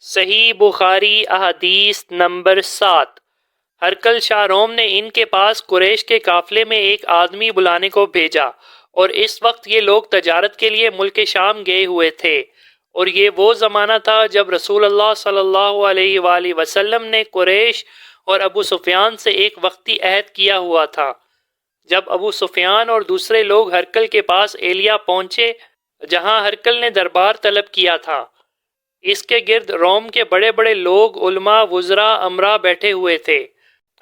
صحیح بخاری احادیث نمبر 7۔ ہرقل شاہ روم نے ان کے پاس قریش کے قافلے میں ایک آدمی بلانے کو بھیجا، اور اس وقت یہ لوگ تجارت کے لیے ملک شام گئے ہوئے تھے، اور یہ وہ زمانہ تھا جب رسول اللہ صلی اللہ علیہ وآلہ وسلم نے قریش اور ابو سفیان سے ایک وقتی عہد کیا ہوا تھا۔ جب ابو سفیان اور دوسرے لوگ ہرقل کے پاس ایلیا پہنچے جہاں ہرقل نے دربار طلب کیا تھا، اس کے گرد روم کے بڑے بڑے لوگ، علماء، وزراء، امراء بیٹھے ہوئے تھے۔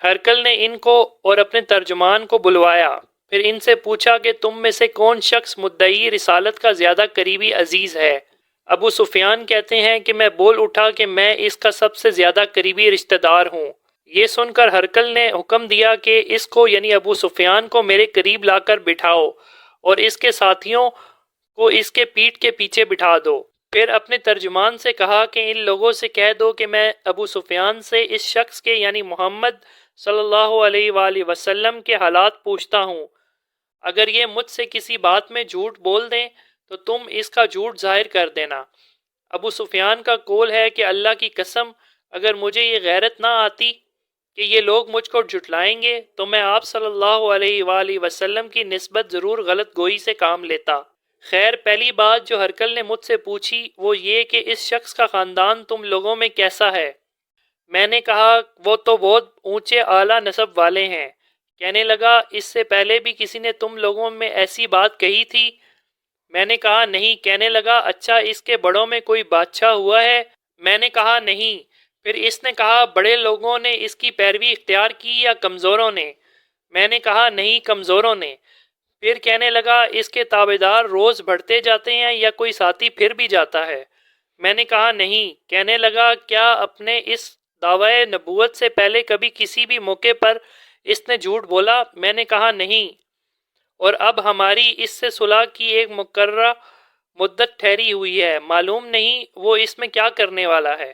ہرقل نے ان کو اور اپنے ترجمان کو بلوایا، پھر ان سے پوچھا کہ تم میں سے کون شخص مدعی رسالت کا زیادہ قریبی عزیز ہے؟ ابو سفیان کہتے ہیں کہ میں بول اٹھا کہ میں اس کا سب سے زیادہ قریبی رشتہ دار ہوں۔ یہ سن کر ہرقل نے حکم دیا کہ اس کو یعنی ابو سفیان کو میرے قریب لا کر بٹھاؤ، اور اس کے ساتھیوں کو اس کے پیٹھ کے پیچھے بٹھا دو۔ پھر اپنے ترجمان سے کہا کہ ان لوگوں سے کہہ دو کہ میں ابو سفیان سے اس شخص کے یعنی محمد صلی اللہ علیہ وآلہ وسلم کے حالات پوچھتا ہوں۔ اگر یہ مجھ سے کسی بات میں جھوٹ بول دیں تو تم اس کا جھوٹ ظاہر کر دینا۔ ابو سفیان کا قول ہے کہ اللہ کی قسم، اگر مجھے یہ غیرت نہ آتی کہ یہ لوگ مجھ کو جھٹلائیں گے تو میں آپ صلی اللہ علیہ وآلہ وسلم کی نسبت ضرور غلط گوئی سے کام لیتا۔ خیر، پہلی بات جو ہرقل نے مجھ سے پوچھی وہ یہ کہ اس شخص کا خاندان تم لوگوں میں کیسا ہے؟ میں نے کہا وہ تو بہت اونچے اعلیٰ نسب والے ہیں۔ کہنے لگا اس سے پہلے بھی کسی نے تم لوگوں میں ایسی بات کہی تھی؟ میں نے کہا نہیں۔ کہنے لگا اچھا اس کے بڑوں میں کوئی بادشاہ ہوا ہے؟ میں نے کہا نہیں۔ پھر اس نے کہا بڑے لوگوں نے اس کی پیروی اختیار کی یا کمزوروں نے؟ میں نے کہا نہیں، کمزوروں نے۔ پھر کہنے لگا اس کے تابعدار روز بڑھتے جاتے ہیں یا کوئی ساتھی پھر بھی جاتا ہے؟ میں نے کہا نہیں۔ کہنے لگا کیا اپنے اس دعوی نبوت سے پہلے کبھی کسی بھی موقع پر اس نے جھوٹ بولا؟ میں نے کہا نہیں۔ اور اب ہماری اس سے صلح کی ایک مقررہ مدت ٹھہری ہوئی ہے، معلوم نہیں وہ اس میں کیا کرنے والا ہے۔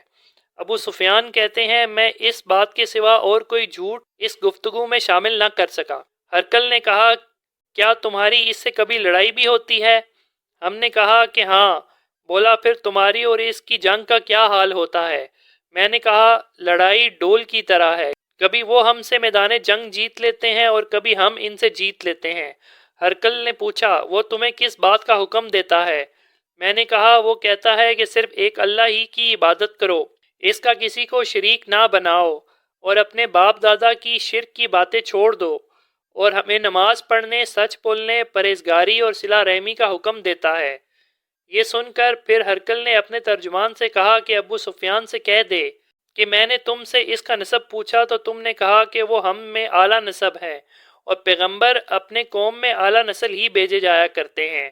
ابو سفیان کہتے ہیں میں اس بات کے سوا اور کوئی جھوٹ اس گفتگو میں شامل نہ کر سکا۔ ہرقل نے کہا کیا تمہاری اس سے کبھی لڑائی بھی ہوتی ہے؟ ہم نے کہا کہ ہاں۔ بولا پھر تمہاری اور اس کی جنگ کا کیا حال ہوتا ہے؟ میں نے کہا لڑائی ڈول کی طرح ہے، کبھی وہ ہم سے میدان جنگ جیت لیتے ہیں اور کبھی ہم ان سے جیت لیتے ہیں۔ ہرقل نے پوچھا وہ تمہیں کس بات کا حکم دیتا ہے؟ میں نے کہا وہ کہتا ہے کہ صرف ایک اللہ ہی کی عبادت کرو، اس کا کسی کو شریک نہ بناؤ، اور اپنے باپ دادا کی شرک کی باتیں چھوڑ دو، اور ہمیں نماز پڑھنے، سچ بولنے، پرہیزگاری اور صلہ رحمی کا حکم دیتا ہے۔ یہ سن کر پھر ہرقل نے اپنے ترجمان سے کہا کہ ابو سفیان سے کہہ دے کہ میں نے تم سے اس کا نسب پوچھا تو تم نے کہا کہ وہ ہم میں اعلیٰ نسب ہے، اور پیغمبر اپنے قوم میں اعلیٰ نسل ہی بھیجے جایا کرتے ہیں۔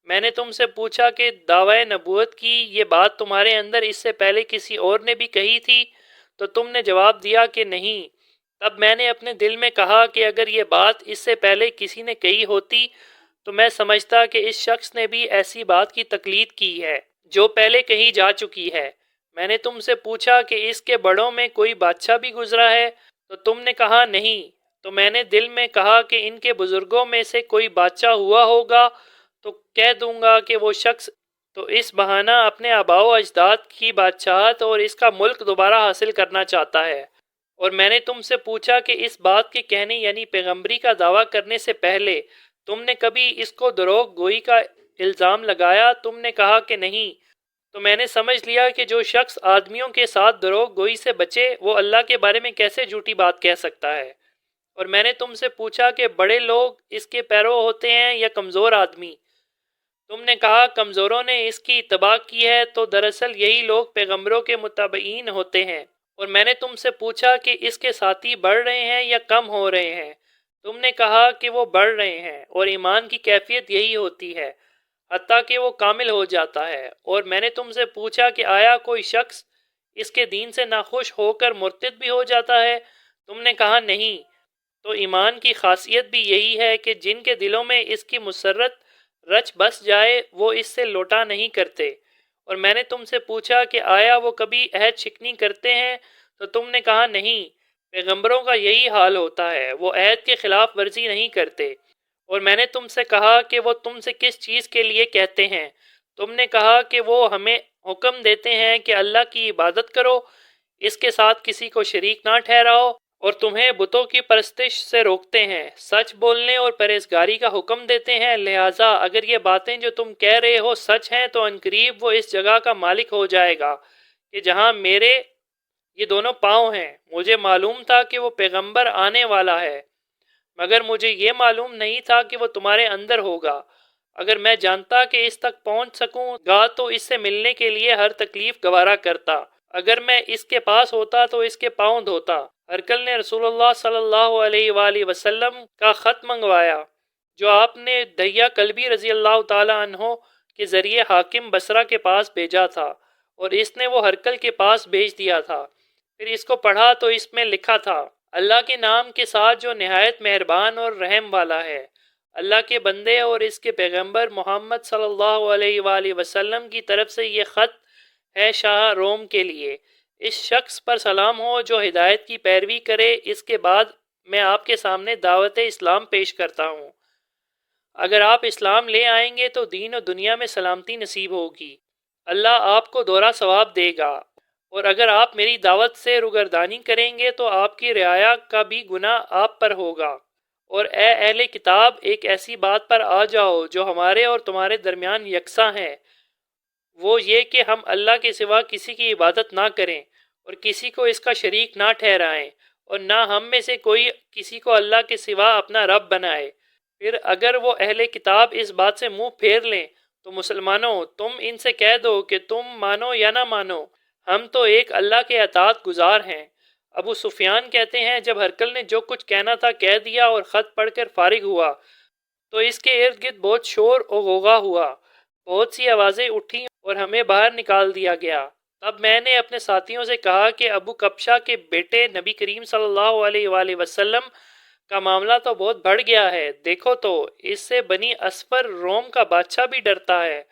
میں نے تم سے پوچھا کہ دعوی نبوت کی یہ بات تمہارے اندر اس سے پہلے کسی اور نے بھی کہی تھی؟ تو تم نے جواب دیا کہ نہیں۔ تب میں نے اپنے دل میں کہا کہ اگر یہ بات اس سے پہلے کسی نے کہی ہوتی تو میں سمجھتا کہ اس شخص نے بھی ایسی بات کی تقلید کی ہے جو پہلے کہی جا چکی ہے۔ میں نے تم سے پوچھا کہ اس کے بڑوں میں کوئی بادشاہ بھی گزرا ہے؟ تو تم نے کہا نہیں۔ تو میں نے دل میں کہا کہ ان کے بزرگوں میں سے کوئی بادشاہ ہوا ہوگا تو کہہ دوں گا کہ وہ شخص تو اس بہانہ اپنے آباء و اجداد کی بادشاہت اور اس کا ملک دوبارہ حاصل کرنا چاہتا ہے۔ اور میں نے تم سے پوچھا کہ اس بات کے کہنے یعنی پیغمبری کا دعویٰ کرنے سے پہلے تم نے کبھی اس کو دروغ گوئی کا الزام لگایا؟ تم نے کہا کہ نہیں۔ تو میں نے سمجھ لیا کہ جو شخص آدمیوں کے ساتھ دروغ گوئی سے بچے وہ اللہ کے بارے میں کیسے جھوٹی بات کہہ سکتا ہے۔ اور میں نے تم سے پوچھا کہ بڑے لوگ اس کے پیرو ہوتے ہیں یا کمزور آدمی؟ تم نے کہا کمزوروں نے اس کی اتباع کی ہے، تو دراصل یہی لوگ پیغمبروں کے متبعین ہوتے ہیں۔ اور میں نے تم سے پوچھا کہ اس کے ساتھی بڑھ رہے ہیں یا کم ہو رہے ہیں؟ تم نے کہا کہ وہ بڑھ رہے ہیں، اور ایمان کی کیفیت یہی ہوتی ہے حتیٰ کہ وہ کامل ہو جاتا ہے۔ اور میں نے تم سے پوچھا کہ آیا کوئی شخص اس کے دین سے ناخوش ہو کر مرتد بھی ہو جاتا ہے؟ تم نے کہا نہیں۔ تو ایمان کی خاصیت بھی یہی ہے کہ جن کے دلوں میں اس کی مسرت رچ بس جائے وہ اس سے لوٹا نہیں کرتے۔ اور میں نے تم سے پوچھا کہ آیا وہ کبھی عہد شکنی کرتے ہیں؟ تو تم نے کہا نہیں۔ پیغمبروں کا یہی حال ہوتا ہے، وہ عہد کے خلاف ورزی نہیں کرتے۔ اور میں نے تم سے کہا کہ وہ تم سے کس چیز کے لیے کہتے ہیں؟ تم نے کہا کہ وہ ہمیں حکم دیتے ہیں کہ اللہ کی عبادت کرو، اس کے ساتھ کسی کو شریک نہ ٹھہراؤ، اور تمہیں بتوں کی پرستش سے روکتے ہیں، سچ بولنے اور پرہیزگاری کا حکم دیتے ہیں، لہٰذا اگر یہ باتیں جو تم کہہ رہے ہو سچ ہیں تو عنقریب وہ اس جگہ کا مالک ہو جائے گا کہ جہاں میرے یہ دونوں پاؤں ہیں۔ مجھے معلوم تھا کہ وہ پیغمبر آنے والا ہے، مگر مجھے یہ معلوم نہیں تھا کہ وہ تمہارے اندر ہوگا۔ اگر میں جانتا کہ اس تک پہنچ سکوں گا تو اس سے ملنے کے لیے ہر تکلیف گوارا کرتا، اگر میں اس کے پاس ہوتا تو اس کے پاؤں دھوتا۔ ہرقل نے رسول اللہ صلی اللہ علیہ وآلہ وسلم کا خط منگوایا جو آپ نے دہیہ کلبی رضی اللہ تعالی عنہ کے ذریعے حاکم بصرہ کے پاس بھیجا تھا، اور اس نے وہ ہرقل کے پاس بھیج دیا تھا۔ پھر اس کو پڑھا تو اس میں لکھا تھا، اللہ کے نام کے ساتھ جو نہایت مہربان اور رحم والا ہے۔ اللہ کے بندے اور اس کے پیغمبر محمد صلی اللہ علیہ وآلہ وسلم کی طرف سے یہ خط ہے شاہ روم کے لیے۔ اس شخص پر سلام ہو جو ہدایت کی پیروی کرے۔ اس کے بعد میں آپ کے سامنے دعوت اسلام پیش کرتا ہوں۔ اگر آپ اسلام لے آئیں گے تو دین و دنیا میں سلامتی نصیب ہوگی، اللہ آپ کو دوہرا ثواب دے گا، اور اگر آپ میری دعوت سے روگردانی کریں گے تو آپ کی رعایا کا بھی گناہ آپ پر ہوگا۔ اور اے اہل کتاب، ایک ایسی بات پر آ جاؤ جو ہمارے اور تمہارے درمیان یکساں ہے، وہ یہ کہ ہم اللہ کے سوا کسی کی عبادت نہ کریں اور کسی کو اس کا شریک نہ ٹھہرائیں، اور نہ ہم میں سے کوئی کسی کو اللہ کے سوا اپنا رب بنائے۔ پھر اگر وہ اہل کتاب اس بات سے منہ پھیر لیں تو مسلمانوں، تم ان سے کہہ دو کہ تم مانو یا نہ مانو، ہم تو ایک اللہ کے اطاعت گزار ہیں۔ ابو سفیان کہتے ہیں جب ہرقل نے جو کچھ کہنا تھا کہہ دیا اور خط پڑھ کر فارغ ہوا تو اس کے ارد گرد بہت شور و غوغا ہوا، بہت سی آوازیں اٹھیں اور ہمیں باہر نکال دیا گیا۔ تب میں نے اپنے ساتھیوں سے کہا کہ ابو کبشہ کے بیٹے نبی کریم صلی اللہ علیہ وآلہ وسلم کا معاملہ تو بہت بڑھ گیا ہے، دیکھو تو اس سے بنی اصفر روم کا بادشاہ بھی ڈرتا ہے۔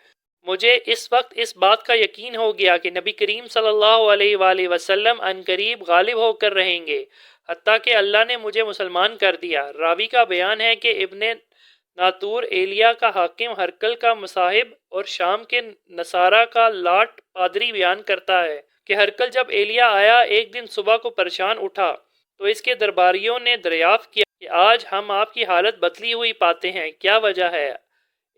مجھے اس وقت اس بات کا یقین ہو گیا کہ نبی کریم صلی اللہ علیہ وآلہ وسلم عنقریب غالب ہو کر رہیں گے، حتیٰ کہ اللہ نے مجھے مسلمان کر دیا۔ راوی کا بیان ہے کہ ابن ناطور ایلیا کا حاکم ہرقل کا مصاحب اور شام کے نصارہ کا لاٹ پادری بیان کرتا ہے کہ ہرقل جب ایلیا آیا ایک دن صبح کو پریشان اٹھا تو اس کے درباریوں نے دریافت کیا کہ آج ہم آپ کی حالت بدلی ہوئی پاتے ہیں، کیا وجہ ہے؟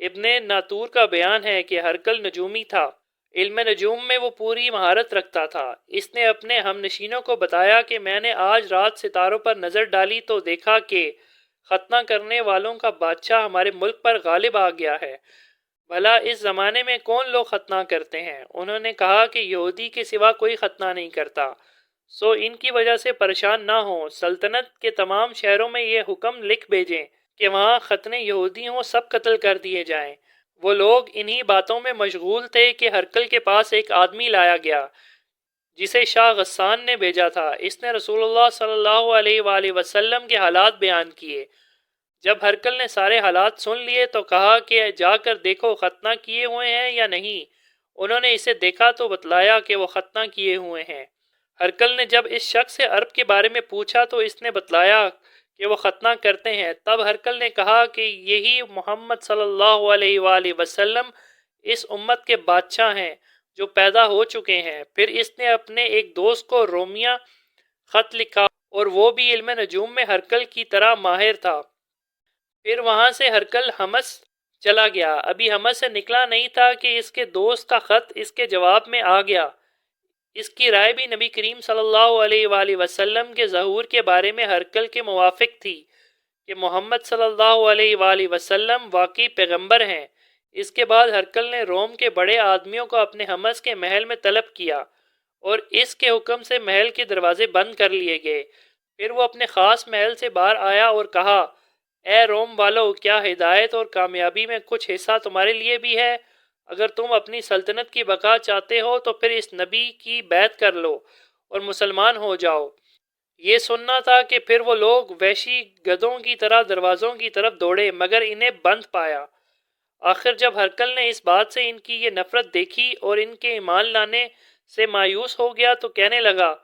ابن ناطور کا بیان ہے کہ ہرقل نجومی تھا، علم نجوم میں وہ پوری مہارت رکھتا تھا۔ اس نے اپنے ہم نشینوں کو بتایا کہ میں نے آج رات ستاروں پر نظر ڈالی تو دیکھا کہ ختنہ کرنے والوں کا بادشاہ ہمارے ملک پر غالب آ گیا ہے۔ بھلا اس زمانے میں کون لوگ ختنہ کرتے ہیں؟ انہوں نے کہا کہ یہودی کے سوا کوئی ختنہ نہیں کرتا، سو ان کی وجہ سے پریشان نہ ہوں۔ سلطنت کے تمام شہروں میں یہ حکم لکھ بھیجیں کہ وہاں ختنے یہودی ہوں سب قتل کر دیے جائیں۔ وہ لوگ انہی باتوں میں مشغول تھے کہ ہرقل کے پاس ایک آدمی لایا گیا جسے شاہ غسان نے بھیجا تھا۔ اس نے رسول اللہ صلی اللہ علیہ وآلہ وسلم کے حالات بیان کیے۔ جب ہرقل نے سارے حالات سن لیے تو کہا کہ جا کر دیکھو ختنہ کیے ہوئے ہیں یا نہیں۔ انہوں نے اسے دیکھا تو بتلایا کہ وہ ختنہ کیے ہوئے ہیں۔ ہرقل نے جب اس شخص سے عرب کے بارے میں پوچھا تو اس نے بتلایا کہ وہ ختنہ کرتے ہیں۔ تب ہرقل نے کہا کہ یہی محمد صلی اللہ علیہ وآلہ وسلم اس امت کے بادشاہ ہیں جو پیدا ہو چکے ہیں۔ پھر اس نے اپنے ایک دوست کو رومیہ خط لکھا اور وہ بھی علم نجوم میں ہرقل کی طرح ماہر تھا۔ پھر وہاں سے ہرقل حمص چلا گیا، ابھی حمص سے نکلا نہیں تھا کہ اس کے دوست کا خط اس کے جواب میں آ گیا۔ اس کی رائے بھی نبی کریم صلی اللہ علیہ وآلہ وسلم کے ظہور کے بارے میں ہرقل کے موافق تھی کہ محمد صلی اللہ علیہ وآلہ وسلم واقعی پیغمبر ہیں۔ اس کے بعد ہرقل نے روم کے بڑے آدمیوں کو اپنے حمص کے محل میں طلب کیا اور اس کے حکم سے محل کے دروازے بند کر لیے گئے۔ پھر وہ اپنے خاص محل سے باہر آیا اور کہا، اے روم والو، کیا ہدایت اور کامیابی میں کچھ حصہ تمہارے لیے بھی ہے؟ اگر تم اپنی سلطنت کی بقا چاہتے ہو تو پھر اس نبی کی بیعت کر لو اور مسلمان ہو جاؤ۔ یہ سننا تھا کہ پھر وہ لوگ وحشی گدھوں کی طرح دروازوں کی طرف دوڑے مگر انہیں بند پایا۔ آخر جب ہرقل نے اس بات سے ان کی یہ نفرت دیکھی اور ان کے ایمان لانے سے مایوس ہو گیا تو کہنے لگا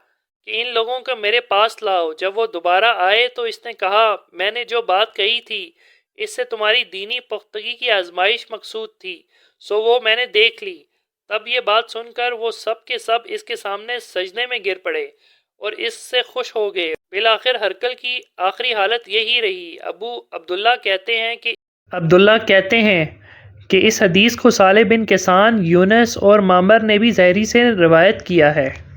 کہ ان لوگوں کو میرے پاس لاؤ۔ جب وہ دوبارہ آئے تو اس نے کہا، میں نے جو بات کہی تھی اس سے تمہاری دینی پختگی کی آزمائش مقصود تھی، سو وہ میں نے دیکھ لی۔ تب یہ بات سن کر وہ سب کے سب اس کے سامنے سجدے میں گر پڑے اور اس سے خوش ہو گئے۔ بالآخر ہرقل کی آخری حالت یہی رہی۔ عبداللہ کہتے ہیں کہ اس حدیث کو صالح بن کیسان، یونس اور معمر نے بھی زہری سے روایت کیا ہے۔